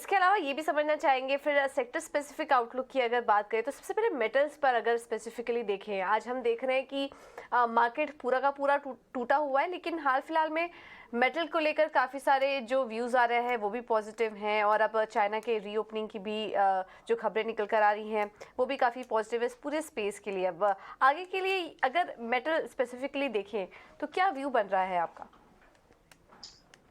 इसके अलावा ये भी समझना चाहेंगे फिर सेक्टर स्पेसिफिक आउटलुक की अगर बात करें तो सबसे पहले मेटल्स पर अगर स्पेसिफिकली देखें, आज हम देख रहे हैं कि मार्केट पूरा का पूरा टूटा हुआ है, लेकिन हाल फिलहाल में मेटल को लेकर काफ़ी सारे जो व्यूज़ आ रहे हैं वो भी पॉजिटिव हैं, और अब चाइना के रीओपनिंग की भी जो खबरें निकल कर आ रही हैं वो भी काफ़ी पॉजिटिव है इस पूरे स्पेस के लिए। अब आगे के लिए अगर मेटल स्पेसिफिकली देखें तो क्या व्यू बन रहा है आपका?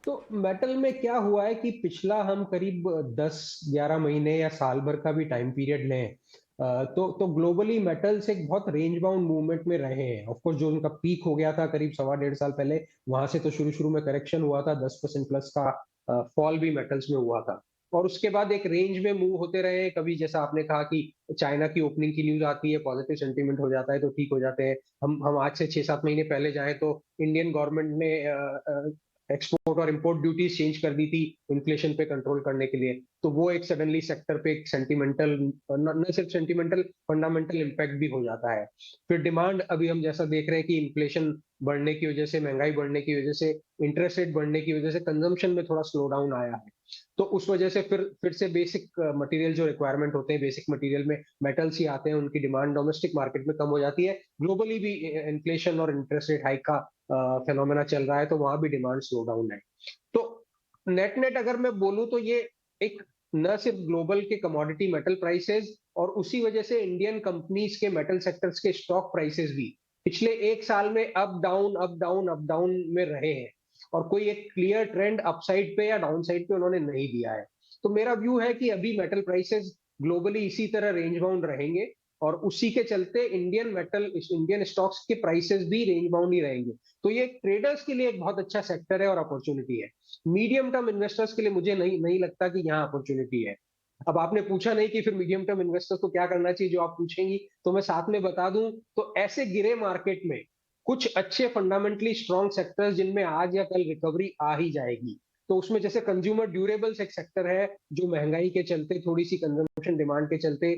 तो मेटल में क्या हुआ है कि पिछला हम करीब 10-11 महीने या साल भर का भी टाइम पीरियड लें, तो ग्लोबली मेटल्स एक बहुत रेंज बाउंड मूवमेंट में रहे हैं। ऑफ कोर्स जो उनका पीक हो गया था करीब सवा डेढ़ साल पहले, वहां से तो शुरू शुरू में करेक्शन हुआ था, 10% प्लस का फॉल भी मेटल्स में हुआ था। और उसके बाद एक रेंज में मूव होते रहे। कभी जैसा आपने कहा कि चाइना की ओपनिंग की न्यूज आती है, पॉजिटिव सेंटीमेंट हो जाता है तो ठीक हो जाते हैं। हम आज से 6-7 महीने पहले जाएं तो इंडियन गवर्नमेंट ने एक्सपोर्ट और इंपोर्ट ड्यूटीज चेंज कर दी थी इन्फ्लेशन पे कंट्रोल करने के लिए। तो वो एक सडनली सेक्टर पे एक सेंटिमेंटल, न सिर्फ सेंटिमेंटल, फंडामेंटल इम्पैक्ट भी हो जाता है। फिर डिमांड अभी हम जैसा देख रहे हैं कि इन्फ्लेशन बढ़ने की वजह से, महंगाई बढ़ने की वजह से, इंटरेस्ट रेट बढ़ने की वजह से कंजम्पशन में थोड़ा स्लो डाउन आया है। तो उस वजह से फिर से बेसिक मटेरियल जो रिक्वायरमेंट होते हैं, बेसिक मटेरियल में मेटल्स ही आते हैं, उनकी डिमांड डोमेस्टिक मार्केट में कम हो जाती है। ग्लोबली भी इन्फ्लेशन और इंटरेस्ट रेट हाइक का फेनोमेना चल रहा है, तो वहां भी डिमांड स्लो डाउन है। तो नेट नेट अगर मैं बोलूं तो ये एक, न सिर्फ ग्लोबल के कमोडिटी मेटल प्राइसेस और उसी वजह से इंडियन कंपनीज के मेटल सेक्टर्स के स्टॉक प्राइसेस भी पिछले एक साल में up down up down up down में रहे हैं, और कोई एक क्लियर ट्रेंड अपसाइड पे या डाउन साइड पे उन्होंने नहीं दिया है। तो मेरा व्यू है कि अभी मेटल प्राइसेस ग्लोबली इसी तरह रेंज बाउंड रहेंगे, और उसी के चलते इंडियन स्टॉक्स के प्राइसेस भी रेंज बाउंड ही रहेंगे। तो ये ट्रेडर्स के लिए एक बहुत अच्छा सेक्टर है और अपॉर्चुनिटी है। मीडियम टर्म इन्वेस्टर्स के लिए मुझे नहीं नहीं लगता कि यहाँ अपॉर्चुनिटी है। अब आपने पूछा नहीं कि फिर मीडियम टर्म इन्वेस्टर्स को क्या करना चाहिए, जो आप पूछेंगी तो मैं साथ में बता दूं। तो ऐसे गिरे मार्केट में कुछ अच्छे फंडामेंटली स्ट्रॉन्ग सेक्टर्स जिनमें आज या कल रिकवरी आ ही जाएगी, तो उसमें जैसे कंज्यूमर ड्यूरेबल्स एक सेक्टर है, जो महंगाई के चलते, थोड़ी सी कंजम्पशन डिमांड के चलते,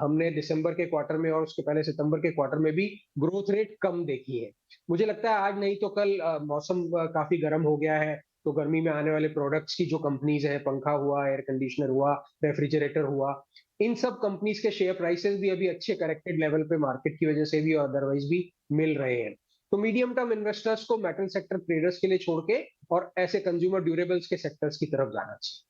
हमने दिसंबर के क्वार्टर में और उसके पहले सितंबर के क्वार्टर में भी ग्रोथ रेट कम देखी है। मुझे लगता है आज नहीं तो कल मौसम काफी गर्म हो गया है, तो गर्मी में आने वाले प्रोडक्ट्स की जो कंपनीज है, पंखा हुआ, एयर कंडीशनर हुआ, रेफ्रिजरेटर हुआ, इन सब कंपनीज के शेयर प्राइसेस भी अभी अच्छे करेक्टेड लेवल पे मार्केट की वजह से भी और अदरवाइज भी मिल रहे हैं। तो मीडियम टर्म इन्वेस्टर्स को मेटल सेक्टर ट्रेडर्स के लिए छोड़ के और ऐसे कंज्यूमर ड्यूरेबल्स के सेक्टर्स की तरफ जाना चाहिए।